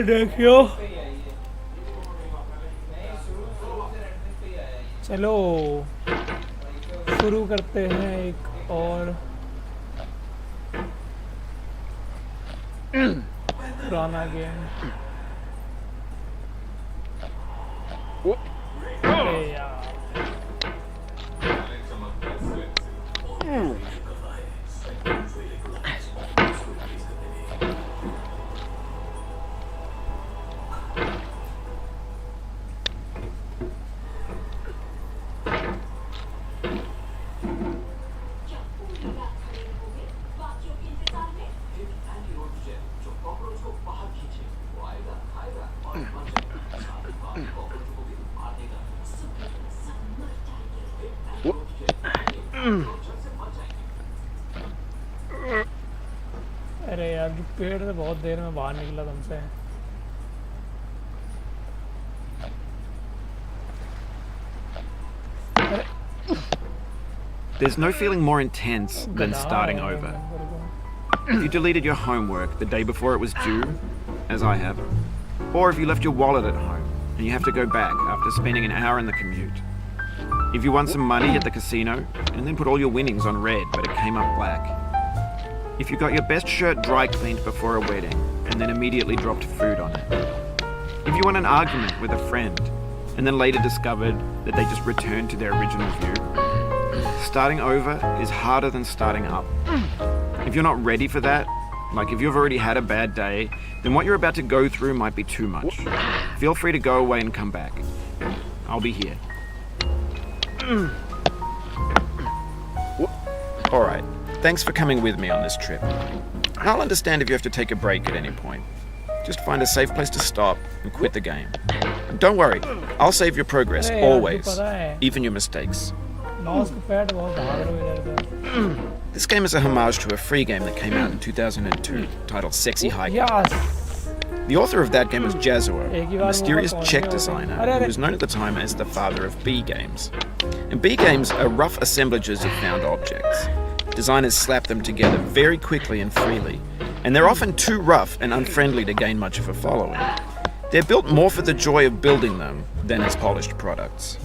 देखियो चलो शुरू करते हैं एक और पुराना गेम। अरे यार अरे यार पेड़ से बहुत देर में बाहर निकला तुमसे। There's no feeling more intense than starting over. If you deleted your homework the day before it was due, as I have, or if you left your wallet at home and you have to go back after spending an hour in the commute. If you won some money at the casino and then put all your winnings on red but it came up black. If you got your best shirt dry cleaned before a wedding and then immediately dropped food on it. If you won an argument with a friend and then later discovered that they just returned to their original view. Starting over is harder than starting up. If you're not ready for that, like if you've already had a bad day, then what you're about to go through might be too much. Feel free to go away and come back. I'll be here. Alright, thanks for coming with me on this trip. I'll understand if you have to take a break at any point. Just find a safe place to stop and quit the game. And don't worry, I'll save your progress, always, even your mistakes. This game is a homage to a free game that came out in 2002, titled Sexy Hiking. Yes. The author of that game was Jazuo, a mysterious Czech designer who was known at the time as the father of B games. And B games are rough assemblages of found objects. Designers slap them together very quickly and freely, and they're often too rough and unfriendly to gain much of a following. They're built more for the joy of building them than as polished products.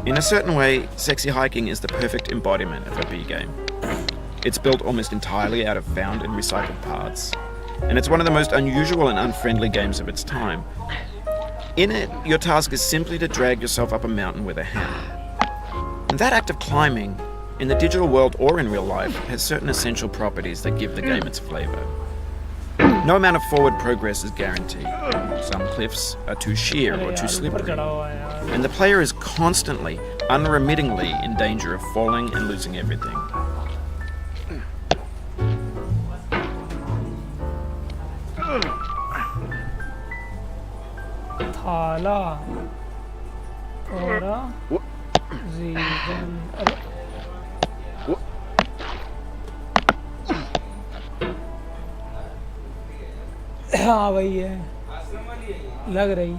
In a certain way, Sexy Hiking is the perfect embodiment of a B game. It's built almost entirely out of found and recycled parts, and it's one of the most unusual and unfriendly games of its time. In it, your task is simply to drag yourself up a mountain with a hammer. And that act of climbing, in the digital world or in real life, has certain essential properties that give the game its flavor. No amount of forward progress is guaranteed. Some cliffs are too sheer or too slippery, and the player is constantly, unremittingly in danger of falling and losing everything. Thala, Tora, Zigan. हाँ वही है लग रही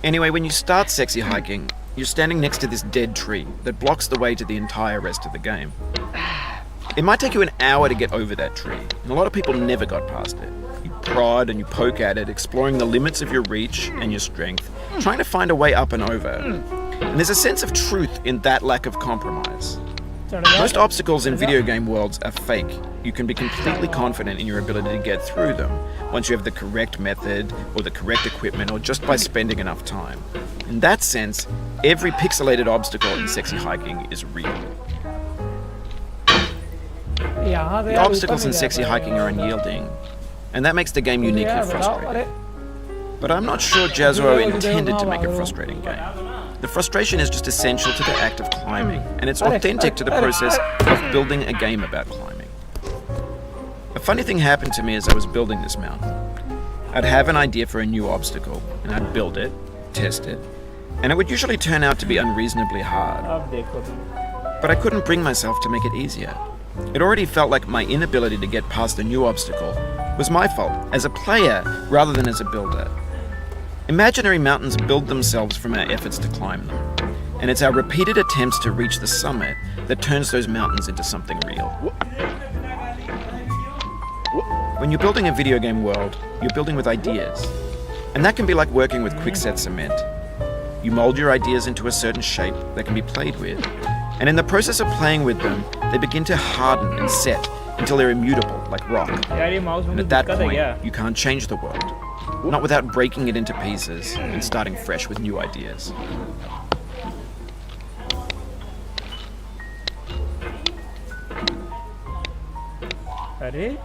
Anyway, when you start Sexy Hiking, you're standing next to this dead tree that blocks the way to the entire rest of the game. It might take you an hour to get over that tree, and a lot of people never got past it. You prod and you poke at it, exploring the limits of your reach and your strength, trying to find a way up and over. And there's a sense of truth in that lack of compromise. Most obstacles in video game worlds are fake. You can be completely confident in your ability to get through them once you have the correct method or the correct equipment or just by spending enough time. In that sense, every pixelated obstacle in Sexy Hiking is real. The obstacles in Sexy Hiking are unyielding, and that makes the game uniquely frustrating. But I'm not sure Jazuo intended to make a frustrating game. The frustration is just essential to the act of climbing, and it's authentic to the process of building a game about climbing. A funny thing happened to me as I was building this mountain. I'd have an idea for a new obstacle, and I'd build it, test it, and it would usually turn out to be unreasonably hard. अब देखो तुम. But I couldn't bring myself to make it easier. It already felt like my inability to get past a new obstacle was my fault as a player rather than as a builder. Imaginary mountains build themselves from our efforts to climb them, and it's our repeated attempts to reach the summit that turns those mountains into something real. When you're building a video game world, you're building with ideas, and that can be like working with quickset cement. You mold your ideas into a certain shape that can be played with, and in the process of playing with them, they begin to harden and set until they're immutable, like rock. यार ये mouse में And कुछ at that दिक्कत है point, क्या? you can't change the world. Not without breaking it into pieces and starting fresh with new ideas. अरे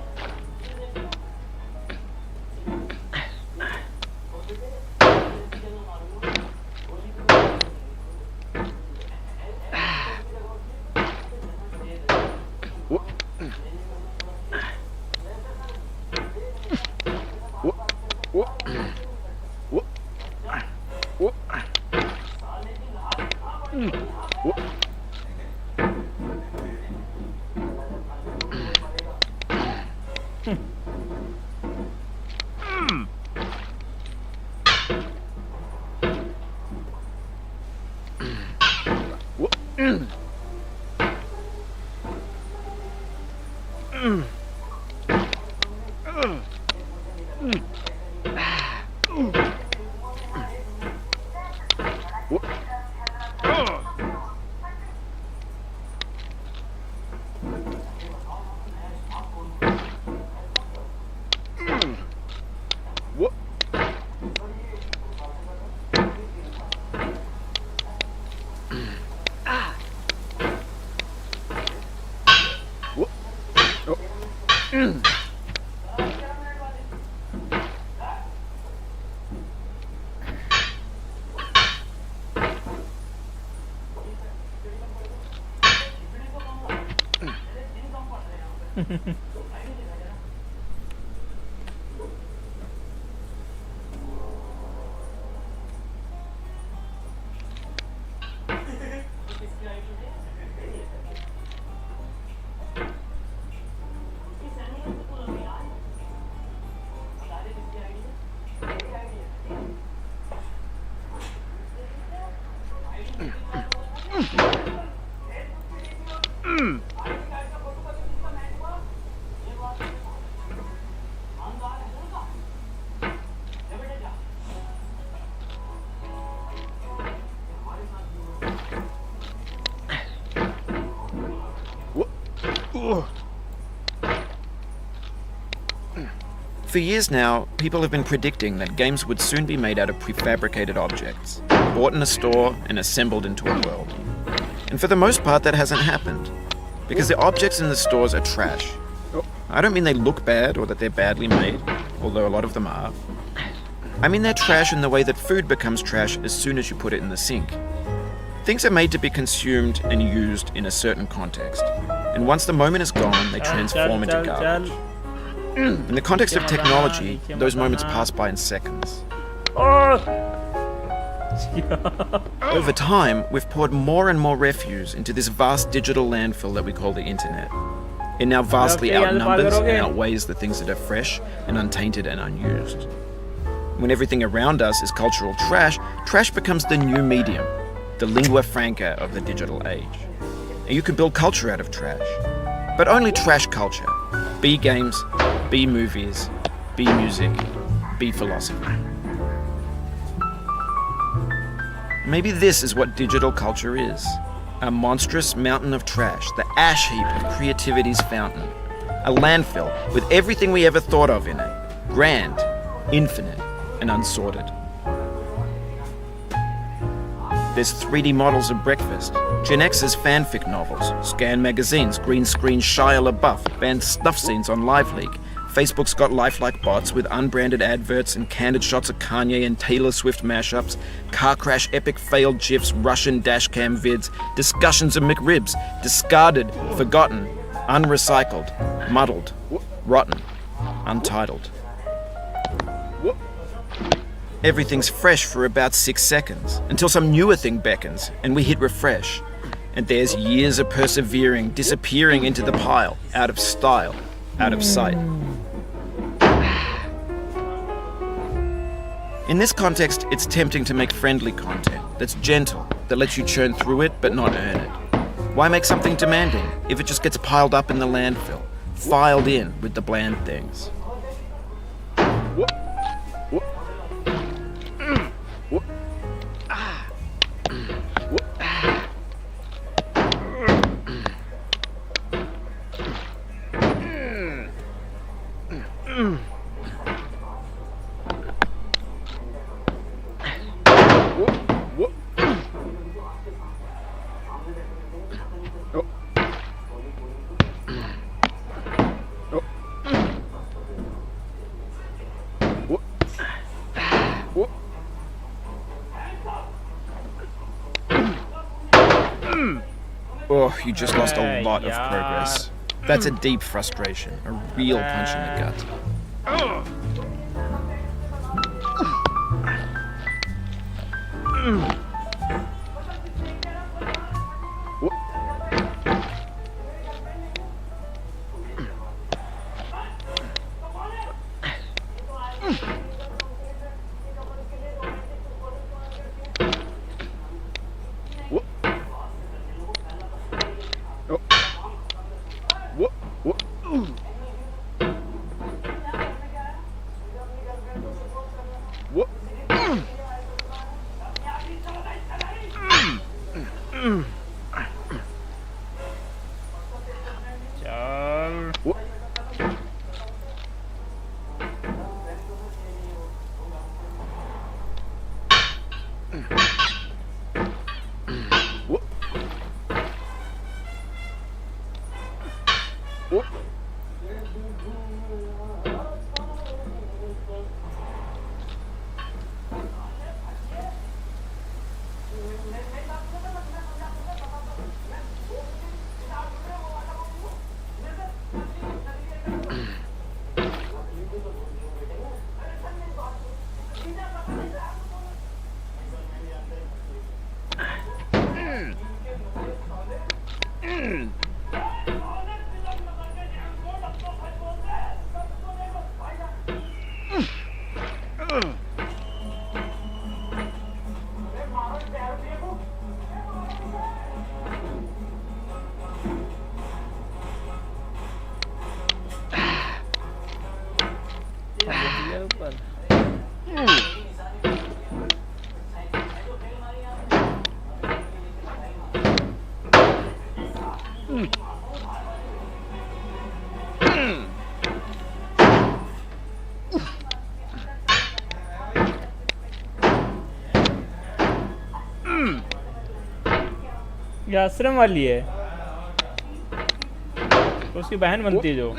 For years now, people have been predicting that games would soon be made out of prefabricated objects, bought in a store and assembled into a world. And for the most part, that hasn't happened, because the objects in the stores are trash. I don't mean they look bad or that they're badly made, although a lot of them are. I mean they're trash in the way that food becomes trash as soon as you put it in the sink. Things are made to be consumed and used in a certain context, and once the moment is gone, they transform into garbage. In the context of technology, those moments pass by in seconds. Over time, we've poured more and more refuse into this vast digital landfill that we call the internet. It now vastly outnumbers and outweighs the things that are fresh and untainted and unused. When everything around us is cultural trash, trash becomes the new medium, the lingua franca of the digital age. And you can build culture out of trash, but only trash culture. Be games, be movies, be music, be philosophy. Maybe this is what digital culture is. A monstrous mountain of trash, the ash heap of creativity's fountain. A landfill with everything we ever thought of in it. Grand, infinite, and unsorted. There's 3D models of breakfast, Gen X's fanfic novels, scan magazines, green screen Shia LaBeouf, banned snuff scenes on LiveLeak. Facebook's got lifelike bots with unbranded adverts and candid shots of Kanye and Taylor Swift mashups, car crash epic failed GIFs, Russian dashcam vids, discussions of McRibs, discarded, forgotten, unrecycled, muddled, rotten, untitled. Everything's fresh for about 6 seconds, until some newer thing beckons, and we hit refresh. And there's years of persevering disappearing into the pile, out of style, out of sight. In this context, it's tempting to make friendly content that's gentle, that lets you churn through it but not earn it. Why make something demanding if it just gets piled up in the landfill, filed in with the bland things? Oh, you just lost a lot of progress. That's a deep frustration, a real punch in the gut. ये आश्रम वाली है, तो उसकी बहन बनती है जो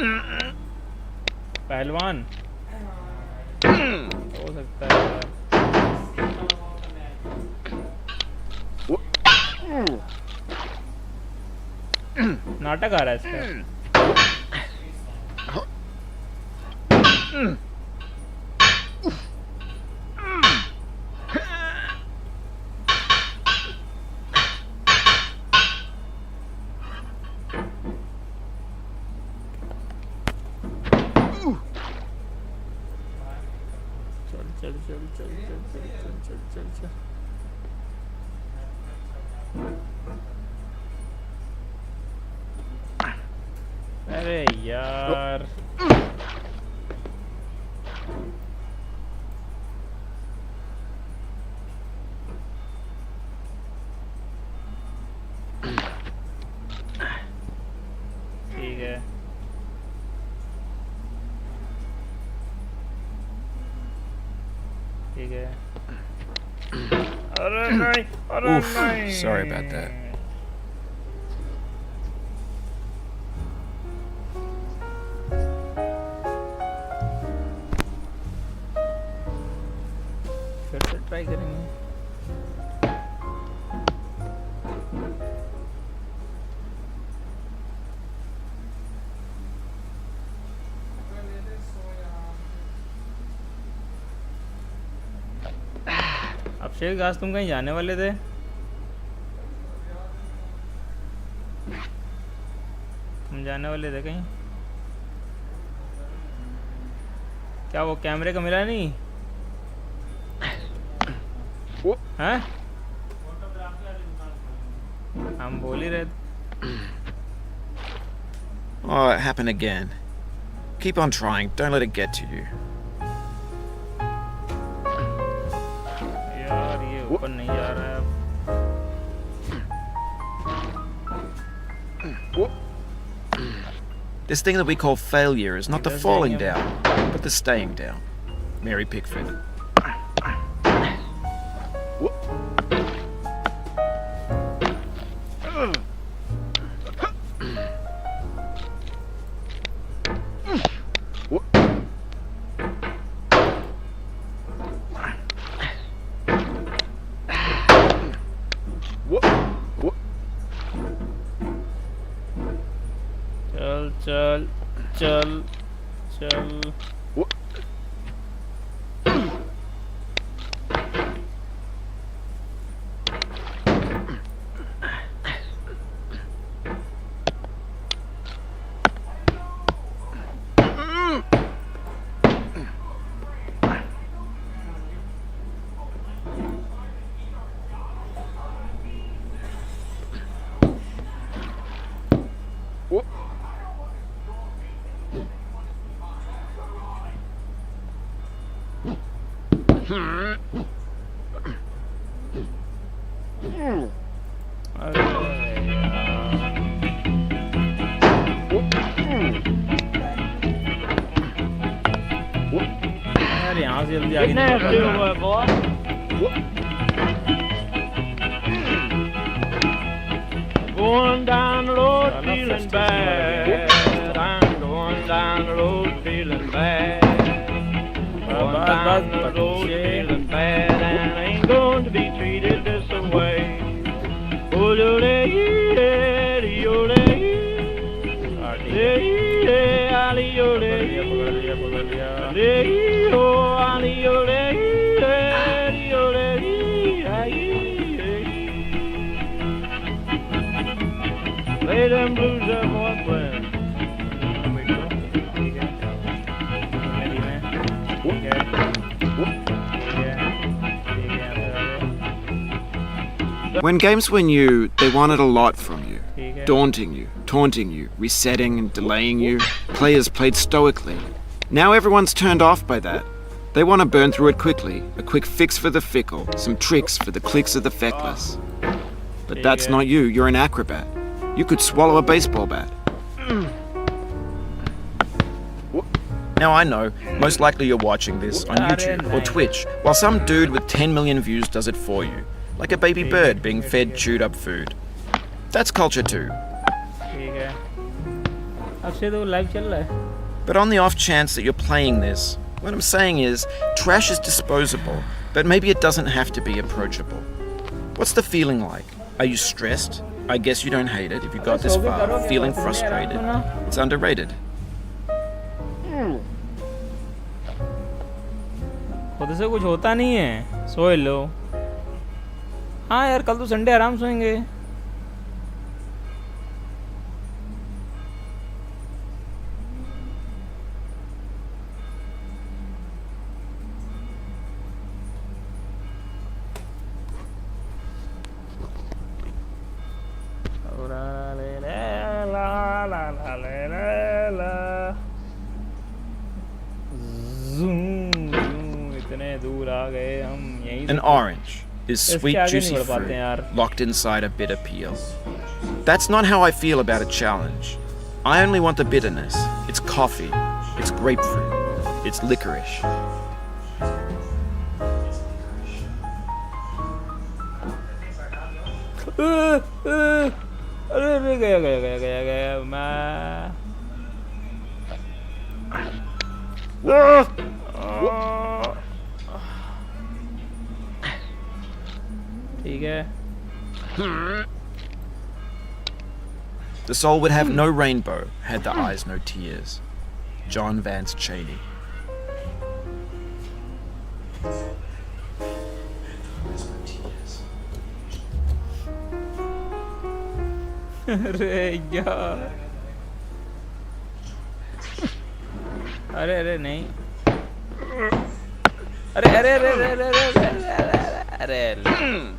पहलवान हो सकता है यार। नाटक आ रहा है इसका। चल चल चल चल चल चल चल चल चल अरे यार ठीक है। ठीक है। अरे नहीं, अरे नहीं। Sorry about that. फिर से ट्राई करेंगे। अभिषेक आज तुम कहीं जाने वाले थे? तुम जाने वाले थे कहीं? क्या वो कैमरे का मिला नहीं? हैं? हम बोल ही रहे थे। Oh, it happened again. Keep on trying. Don't let it get to you. यार ये ऊपर नहीं जा रहा है अब। This thing that we call failure is not the falling down, but the staying down. Mary Pickford. चल चल चल चल। अरे यार यहाँ से जल्दी आगे नहीं बढ़ रहा है। Going down the road feeling bad. I'm going down the road feeling bad. Going down the road feeling bad, and I ain't going to be treated this way. Oh, lay them blues up, boyfriend. When games were new, they wanted a lot from you. Daunting you, taunting you, resetting and delaying you. Players played stoically. Now everyone's turned off by that. They want to burn through it quickly. A quick fix for the fickle, some tricks for the clicks of the feckless. But that's not you, you're an acrobat. You could swallow a baseball bat. Now I know, most likely you're watching this on YouTube or Twitch, while some dude with 10 million views does it for you. Like a baby bird being fed chewed up food. That's culture too. ठीक है। अब से तो live चल रहा है। But on the off chance that you're playing this, what I'm saying is, trash is disposable, but maybe it doesn't have to be approachable. What's the feeling like? Are you stressed? I guess you don't hate it if you got this far. Feeling frustrated? It's underrated. खुद से कुछ होता नहीं है, सोए लो। हाँ यार, कल तो संडे आराम सोएंगे। An orange is sweet, juicy fruit locked inside a bitter peel. That's not how I feel about a challenge. I only want the bitterness. It's coffee. It's grapefruit. It's licorice. अरे गया मैं ठीक है। The soul would have no rainbow had the eyes no tears. John Vance Cheney. अरे यार, अरे अरे नहीं, अरे अरे अरे अरे अरे अरे अरे अरे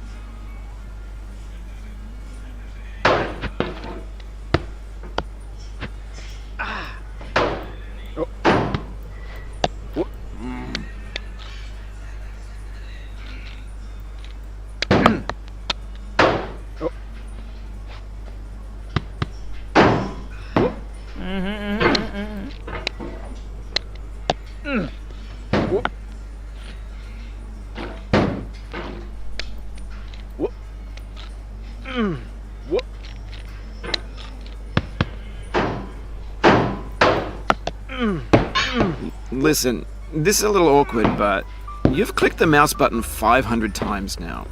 Listen, this is a little awkward, but you've clicked the mouse button 500 times now.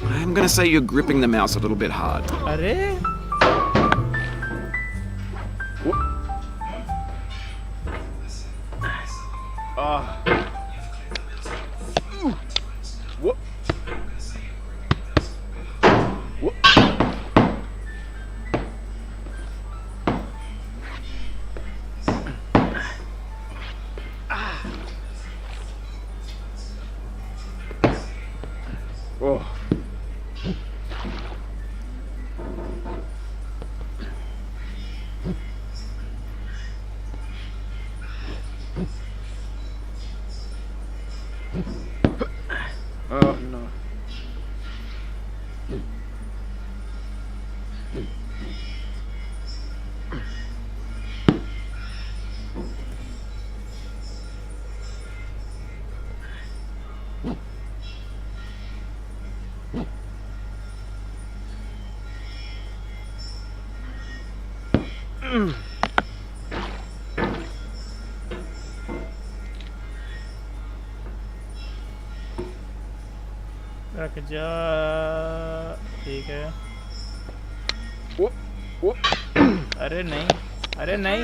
I'm gonna say you're gripping the mouse a little bit hard. अरे Oh no. रख जा, ठीक है। अरे नहीं, अरे नहीं,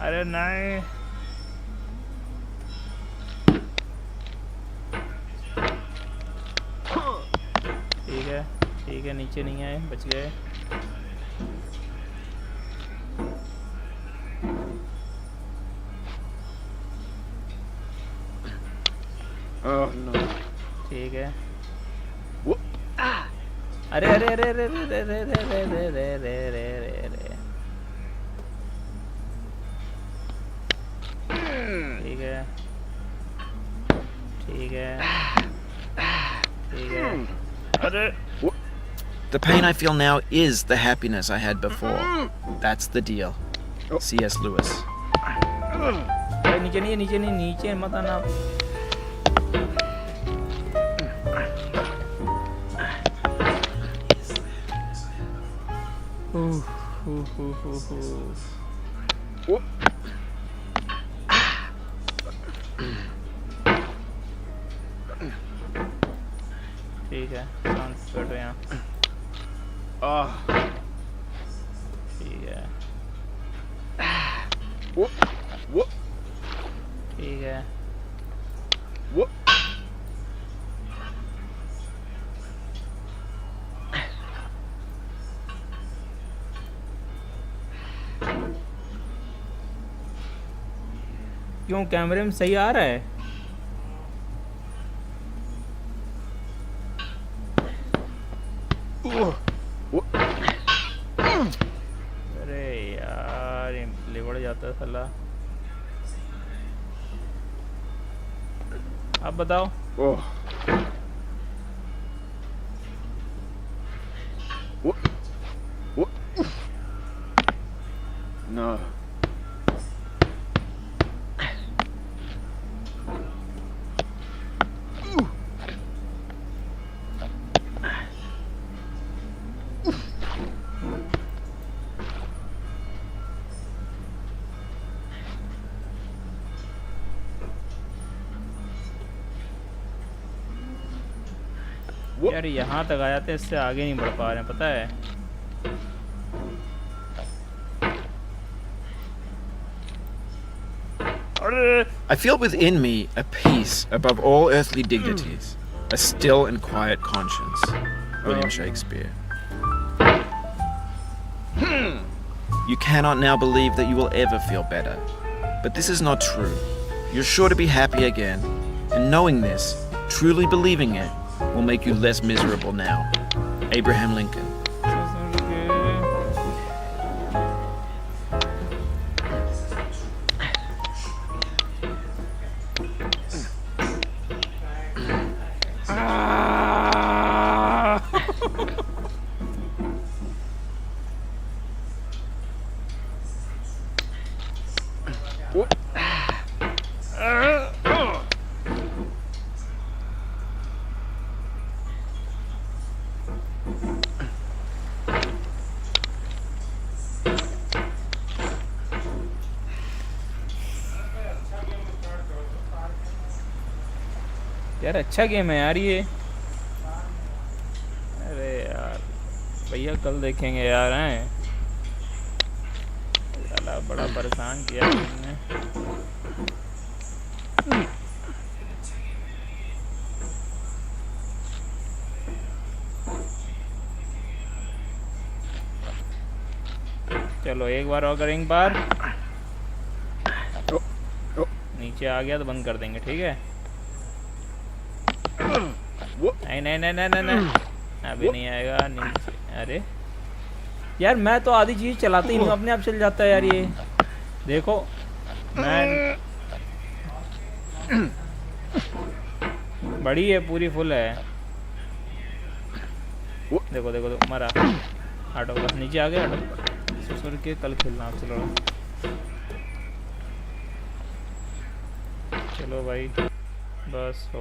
अरे नहीं, ठीक है, नीचे नहीं आए, बच गए। Oh no. ठीक है। अरे अरे अरे अरे अरे अरे अरे अरे अरे अरे अरे अरे अरे, ठीक है, ठीक है, ठीक है। अरे The pain I feel now is the happiness I had before. That's the deal. C.S. Lewis. अरे नीचे नहीं, नीचे नहीं, नीचे मत आना। ठीक है, शांत बैठो यहाँ। ठीक है, ठीक है। क्यों कैमरे में सही आ रहा है? अरे यार लिबड़ जाता है साला। आप बताओ। No. यार यहाँ तक आ जाते, इससे आगे नहीं बढ़ पा रहे हैं, पता है। I feel within me a peace above all earthly dignities, a still and quiet conscience. William Shakespeare. You cannot now believe that you will ever feel better. But this is not true. You're sure to be happy again. And knowing this, truly believing it, will make you less miserable now. Abraham Lincoln. यार अच्छा game है यार ये। अरे यार भैया कल देखेंगे यार हैं। साला बड़ा परेशान किया तुमने। चलो एक बार और करेंगे बार। नीचे आ गया तो बंद कर देंगे, ठीक है। नहीं नहीं नहीं नहीं नहीं नहीं अभी नहीं आएगा नीचे। अरे यार मैं तो आधी चीज चलाती ही नहीं, अपने आप चल जाता है यार ये। देखो मैं बड़ी है, पूरी फुल है। देखो देखो देखो मरा। हटो बस, नीचे आ गया। हटो ससुर के कल खेलना आप। चलो चलो भाई बस हो